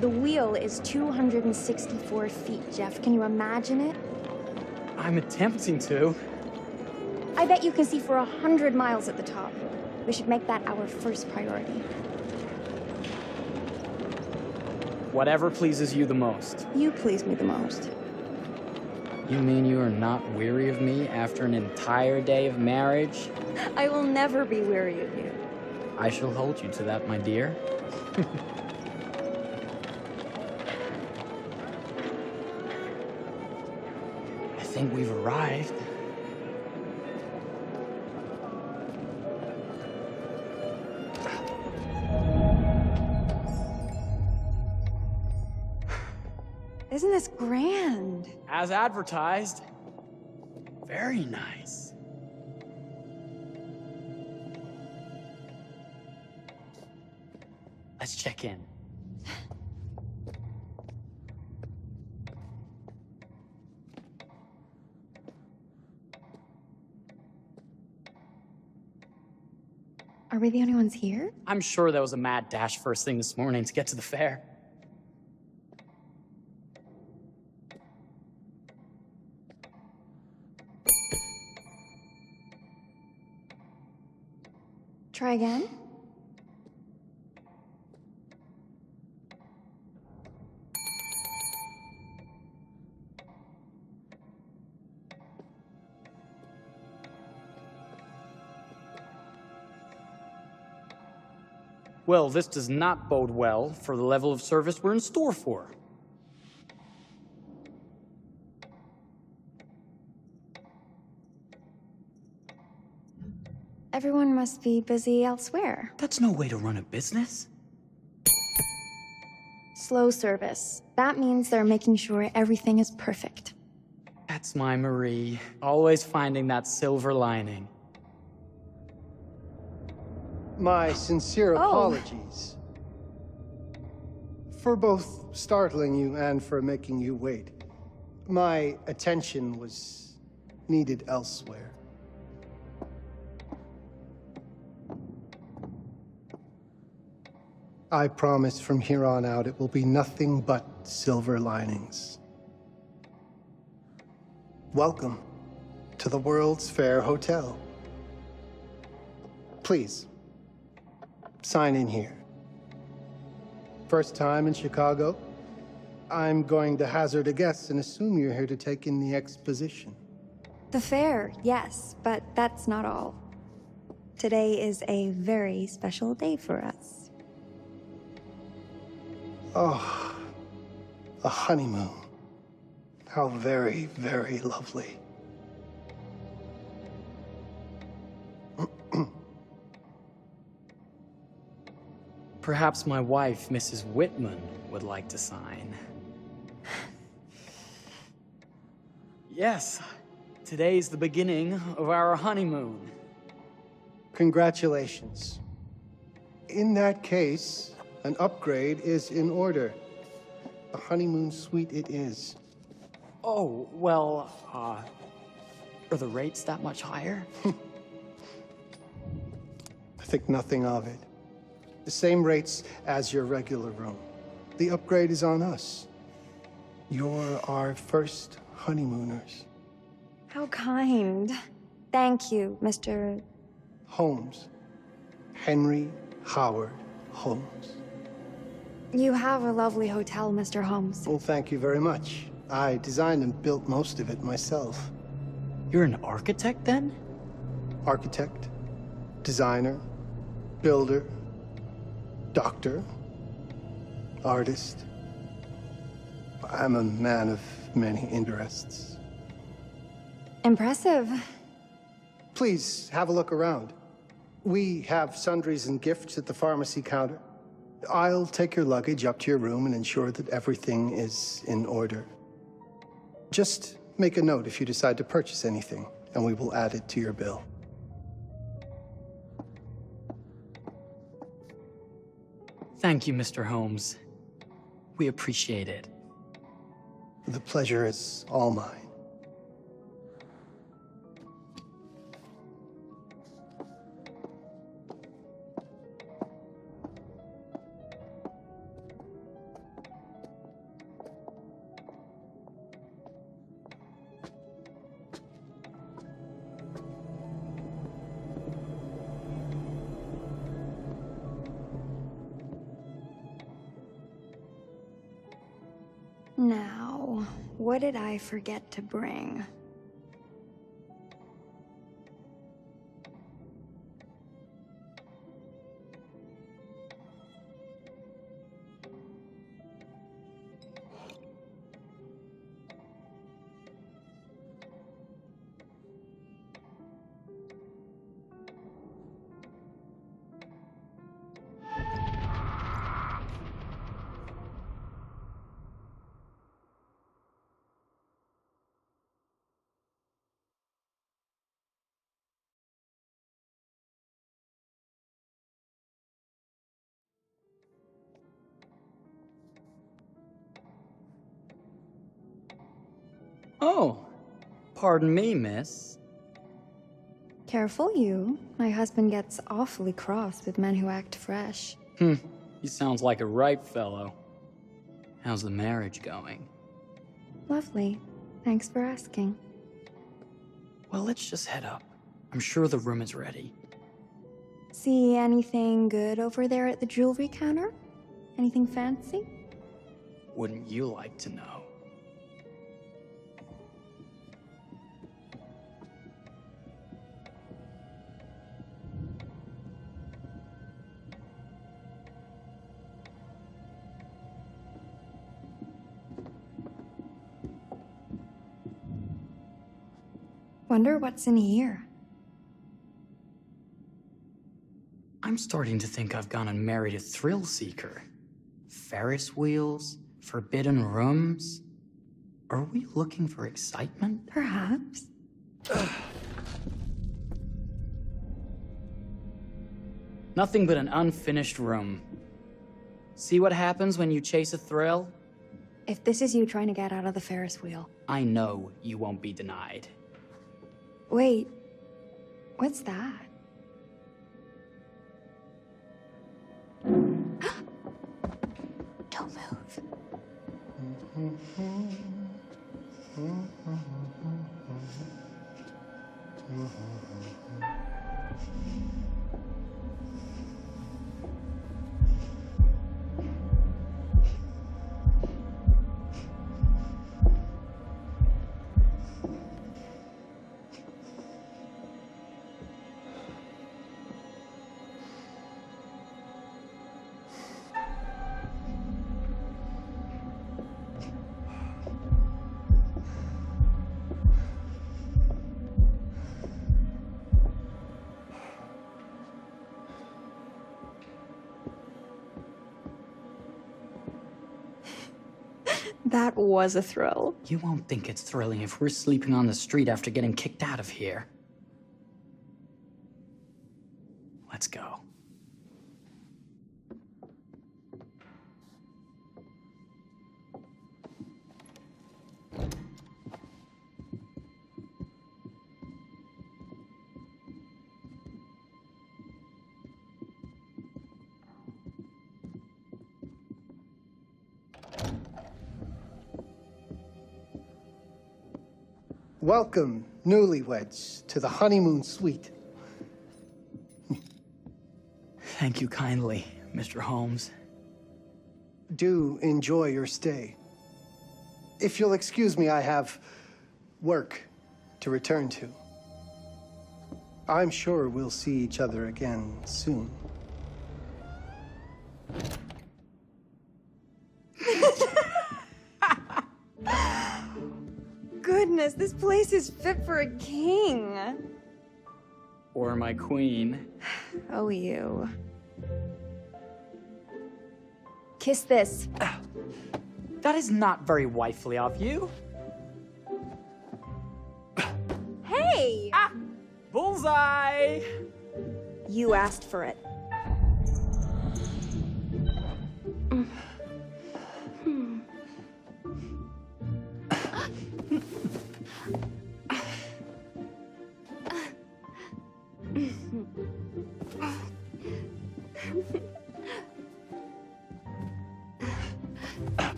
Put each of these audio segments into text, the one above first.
The wheel is 264 feet, Jeff. Can you imagine it? I'm attempting to. I bet you can see for 100 miles at the top. We should make that our first priority. Whatever pleases you the most. You please me the most. You mean you are not weary of me after an entire day of marriage? I will never be weary of you. I shall hold you to that, my dear. I think we've arrived. Isn't this grand? As advertised. Very nice. Let's check in. Are we the only ones here? I'm sure there was a mad dash first thing this morning to get to the fair. Try again? Well, this does not bode well for the level of service we're in store for. Everyone must be busy elsewhere. That's no way to run a business. Slow service. That means they're making sure everything is perfect. That's my Marie, always finding that silver lining. My sincere apologies for both startling you and for making you wait. My attention was needed elsewhere. I promise from here on out it will be nothing but silver linings. Welcome to the World's Fair Hotel. Please, sign in here. First time in Chicago? I'm going to hazard a guess and assume you're here to take in the exposition. The fair, yes, but that's not all. Today is a very special day for us. Oh, a honeymoon. How very, very lovely. Perhaps my wife, Mrs. Whitman, would like to sign. Yes, today's the beginning of our honeymoon. Congratulations. In that case, an upgrade is in order. A honeymoon suite it is. Oh, well, are the rates that much higher? I think nothing of it. The same rates as your regular room. The upgrade is on us. You're our first honeymooners. How kind. Thank you, Mr. Holmes. Henry Howard Holmes. You have a lovely hotel, Mr. Holmes. Well, thank you very much. I designed and built most of it myself. You're an architect, then? Architect, designer, builder, doctor, artist. I'm a man of many interests. Impressive. Please, have a look around. We have sundries and gifts at the pharmacy counter. I'll take your luggage up to your room and ensure that everything is in order. Just make a note if you decide to purchase anything, and we will add it to your bill. Thank you, Mr. Holmes. We appreciate it. The pleasure is all mine. Now, what did I forget to bring? Oh, pardon me, miss. Careful you. My husband gets awfully cross with men who act fresh. He sounds like a ripe fellow. How's the marriage going? Lovely. Thanks for asking. Well, let's just head up. I'm sure the room is ready. See anything good over there at the jewelry counter? Anything fancy? Wouldn't you like to know? Wonder what's in here. I'm starting to think I've gone and married a thrill seeker. Ferris wheels, forbidden rooms. Are we looking for excitement? Perhaps. Nothing but an unfinished room. See what happens when you chase a thrill? If this is you trying to get out of the Ferris wheel. I know you won't be denied. Wait, what's that? Don't move. That was a thrill. You won't think it's thrilling if we're sleeping on the street after getting kicked out of here. Let's go. Welcome, Newly-weds, to the honeymoon suite. Thank you kindly, Mr. Holmes. Do enjoy your stay. If you'll excuse me, I have work to return to. I'm sure we'll see each other again soon. Goodness, this place is fit for a king. Or my queen. Oh, you. Kiss this. That is not very wifely of you. Hey! Ah! Bullseye! You asked for it.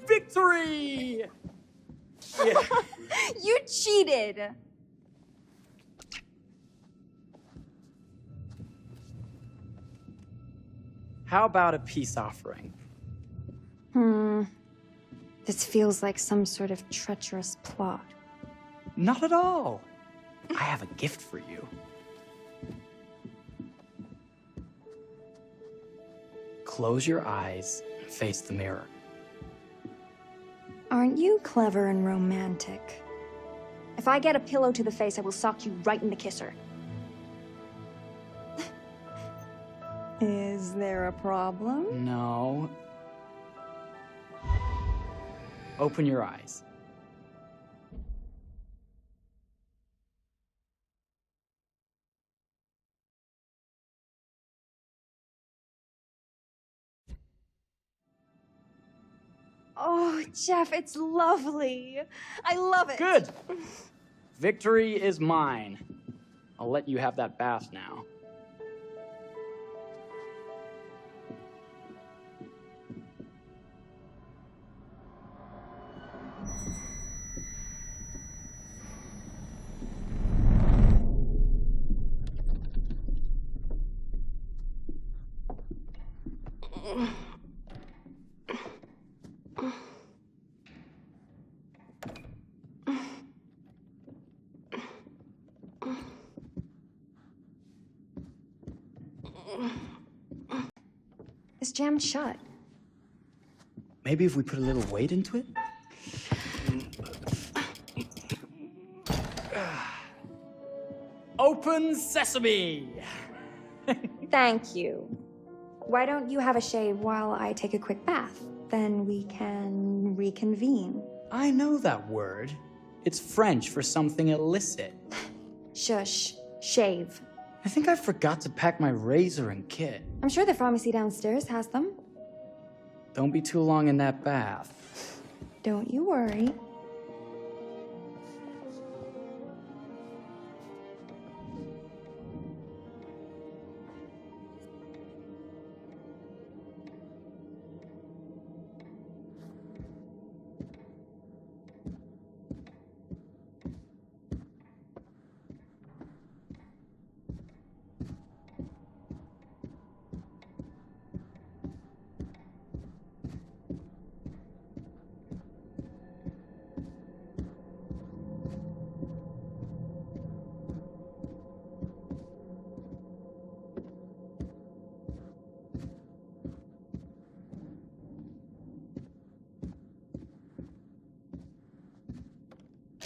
Victory! Yeah. You cheated! How about a peace offering? This feels like some sort of treacherous plot. Not at all. I have a gift for you. Close your eyes and face the mirror. Aren't you clever and romantic? If I get a pillow to the face, I will sock you right in the kisser. Is there a problem? No. Open your eyes. Oh, Jeff, it's lovely. I love it. Good. Victory is mine. I'll let you have that bath now. It's jammed shut. Maybe if we put a little weight into it? Open sesame! Thank you. Why don't you have a shave while I take a quick bath? Then we can reconvene. I know that word. It's French for something illicit. Shush. Shave. I think I forgot to pack my razor and kit. I'm sure the pharmacy downstairs has them. Don't be too long in that bath. Don't you worry.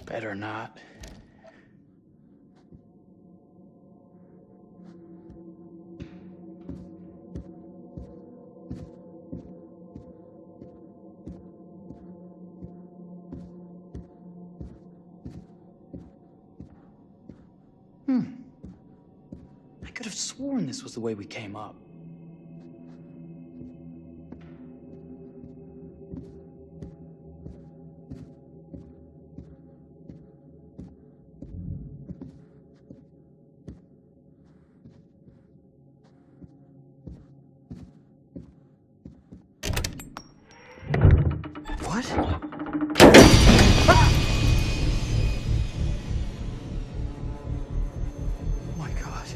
Better not. I could have sworn this was the way we came up. What? Ah! Oh my God.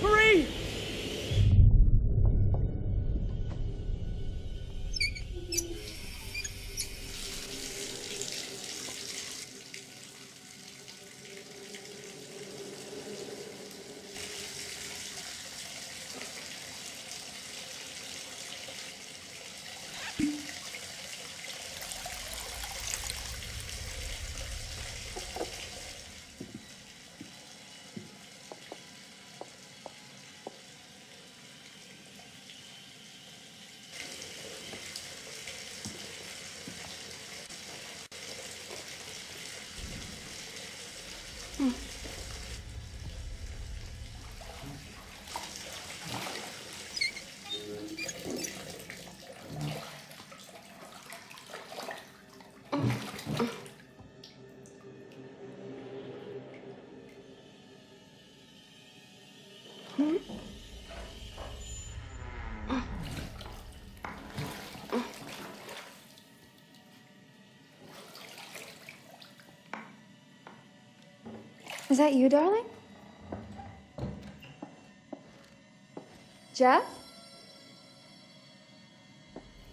Marie! Is that you, darling? Jeff?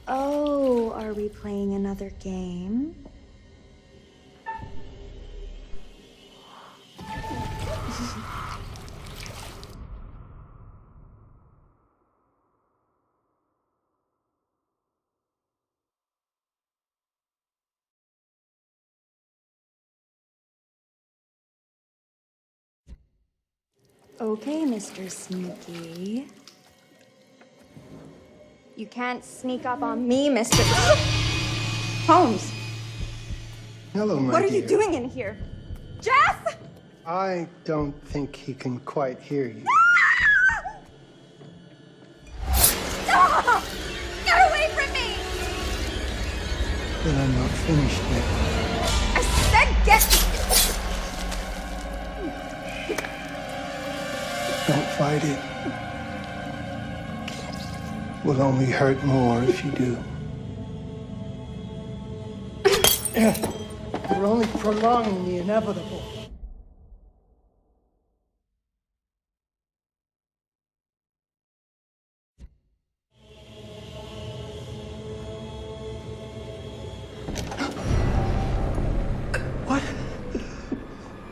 Oh, are we playing another game? Okay, Mr. Sneaky. You can't sneak up on me, Mr. Holmes. Hello, my What are dear. you doing in here? Jeff! I don't think he can quite hear you. Ah! Get away from me! But I'm not finished yet. I said get... Don't fight it. Will only hurt more if you do. You're only prolonging the inevitable.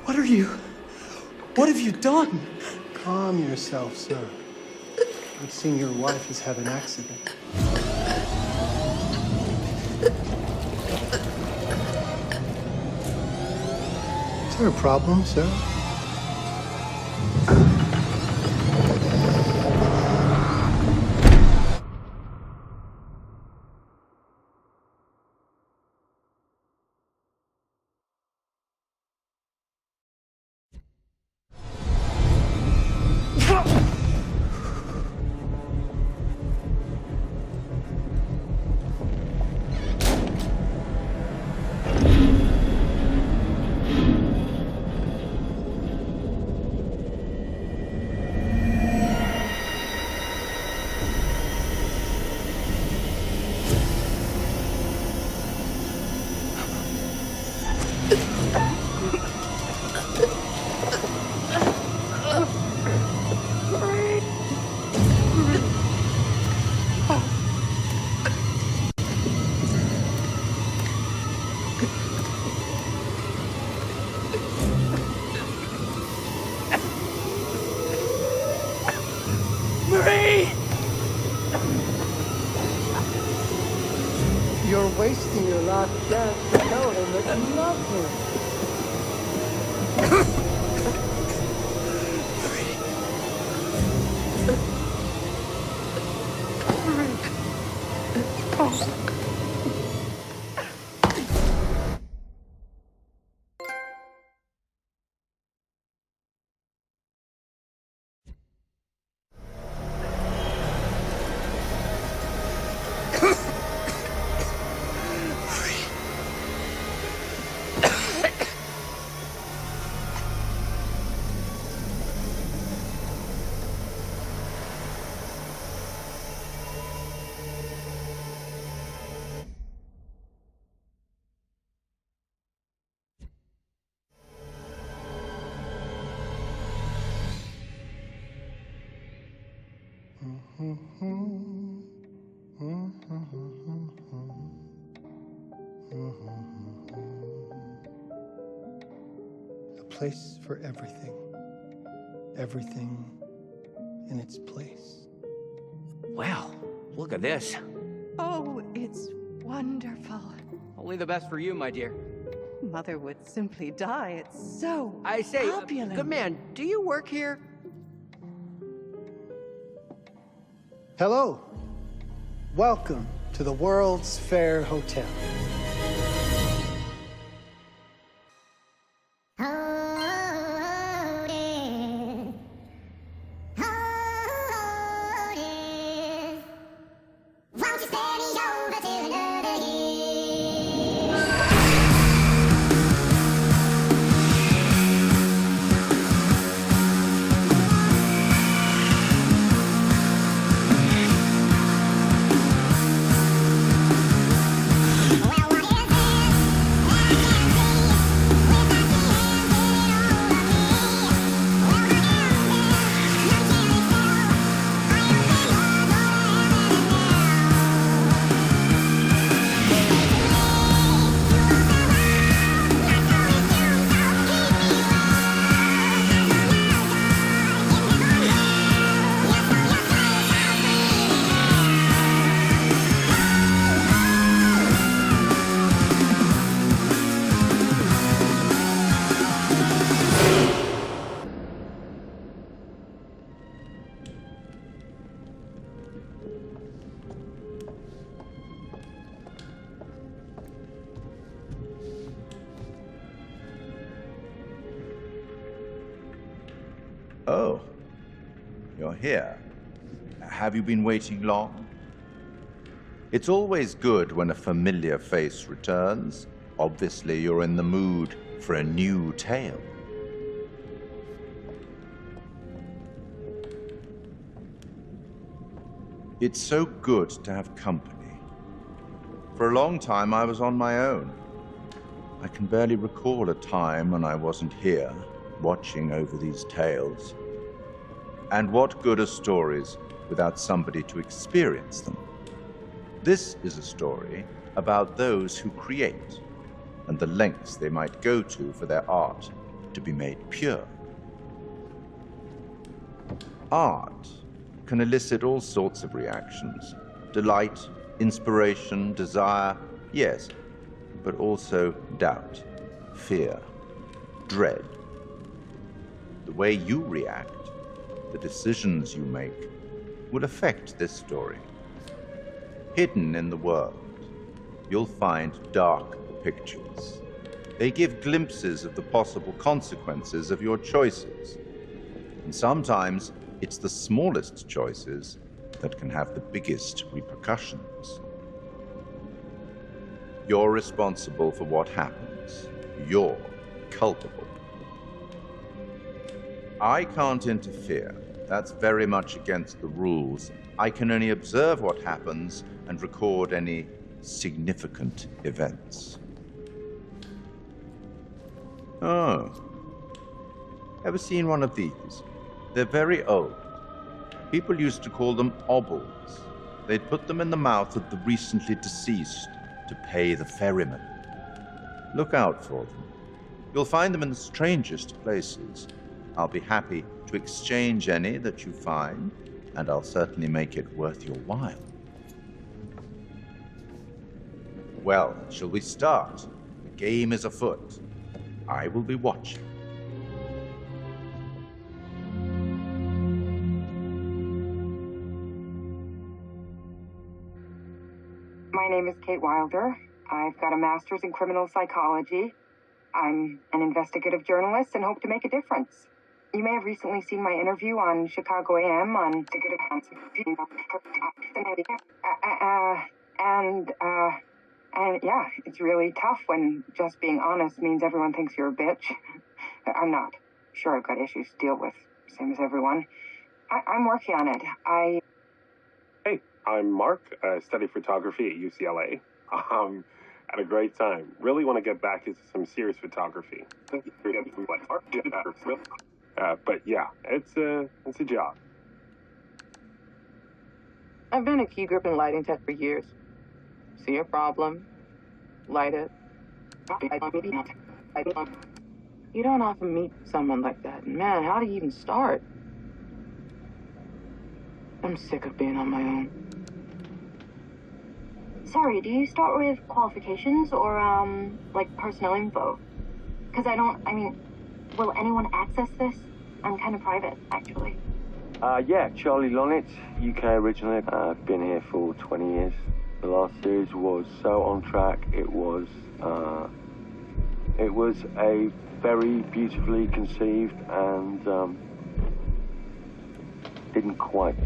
What are you? What have you done? Calm yourself, sir. I've seen your wife has had an accident. Is there a problem, sir? Marie! You're wasting your last chance to tell him that you love him. A place for everything. Everything in its place. Wow, look at this. Oh, it's wonderful. Only the best for you, my dear. Mother would simply die. It's so I say, opulent. good man, do you work here? Hello. Welcome to the World's Fair Hotel. Well, Oh, you're here. Have you been waiting long? It's always good when a familiar face returns. Obviously, you're in the mood for a new tale. It's so good to have company. For a long time, I was on my own. I can barely recall a time when I wasn't here, watching over these tales. And what good are stories without somebody to experience them? This is a story about those who create, and the lengths they might go to for their art to be made pure. Art can elicit all sorts of reactions. Delight, inspiration, desire, yes, but also doubt, fear, dread. The way you react, the decisions you make, will affect this story. Hidden in the world, you'll find dark pictures. They give glimpses of the possible consequences of your choices. And sometimes it's the smallest choices that can have the biggest repercussions. You're responsible for what happens. You're culpable. I can't interfere. That's very much against the rules. I can only observe what happens and record any significant events. Oh. Ever seen one of these? They're very old. People used to call them obols. They'd put them in the mouth of the recently deceased to pay the ferryman. Look out for them. You'll find them in the strangest places. I'll be happy to exchange any that you find, and I'll certainly make it worth your while. Well, shall we start? The game is afoot. I will be watching. My name is Kate Wilder. I've got a master's in criminal psychology. I'm an investigative journalist and hope to make a difference. You may have recently seen my interview on Chicago AM on and yeah, it's really tough when just being honest means everyone thinks you're a bitch. I'm not. Sure, I've got issues to deal with, same as everyone. I'm working on it. Hey, I'm Mark. I study photography at UCLA. Had a great time. Really want to get back into some serious photography. But yeah, it's a job. I've been a key grip and lighting tech for years. See a problem, light it. You don't often meet someone like that. And man, how do you even start? I'm sick of being on my own. Sorry, do you start with qualifications or, like personnel info? Because will anyone access this? I'm kind of private, actually. Yeah, Charlie Lonnit, UK originally. I've been here for 20 years. The last series was so on track. It was a very beautifully conceived and didn't quite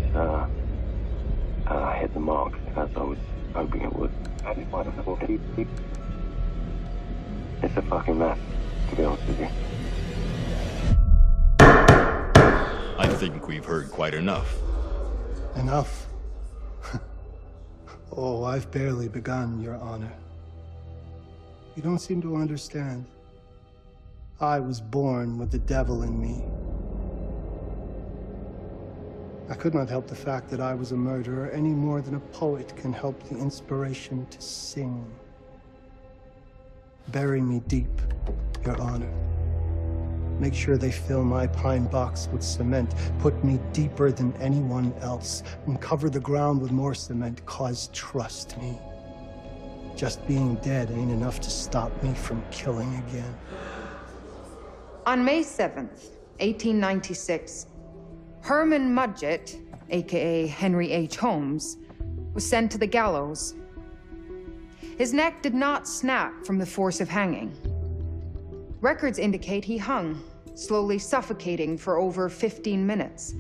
hit the mark as I was hoping it would. It's a fucking mess, to be honest with you. I think we've heard quite enough. Enough? Oh, I've barely begun, Your Honor. You don't seem to understand. I was born with the devil in me. I could not help the fact that I was a murderer any more than a poet can help the inspiration to sing. Bury me deep, Your Honor. Make sure they fill my pine box with cement. Put me deeper than anyone else. And cover the ground with more cement, 'cause trust me, just being dead ain't enough to stop me from killing again. On May 7th, 1896, Herman Mudgett, aka Henry H. Holmes, was sent to the gallows. His neck did not snap from the force of hanging. Records indicate he hung slowly suffocating for over 15 minutes,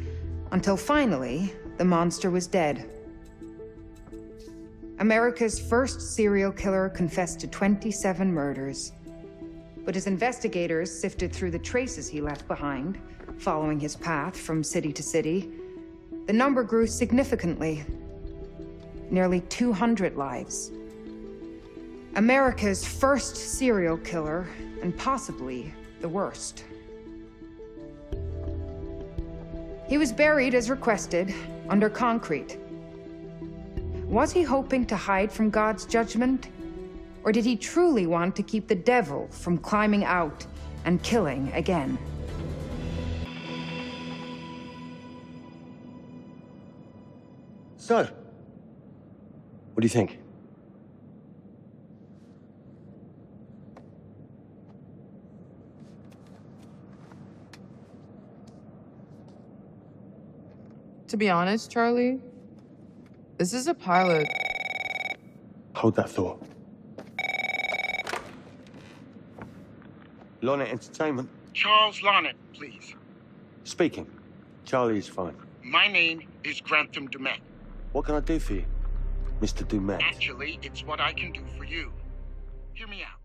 until finally, the monster was dead. America's first serial killer confessed to 27 murders. But as investigators sifted through the traces he left behind, following his path from city to city, the number grew significantly. Nearly 200 lives. America's first serial killer, and possibly the worst. He was buried as requested, under concrete. Was he hoping to hide from God's judgment? Or did he truly want to keep the devil from climbing out and killing again? So, what do you think? To be honest, Charlie, this is a pilot. Hold that thought. Lonnit Entertainment. Charles Lonnit, please. Speaking. Charlie is fine. My name is Granthem Du'Met. What can I do for you, Mr. Du'Met? Actually, it's what I can do for you. Hear me out.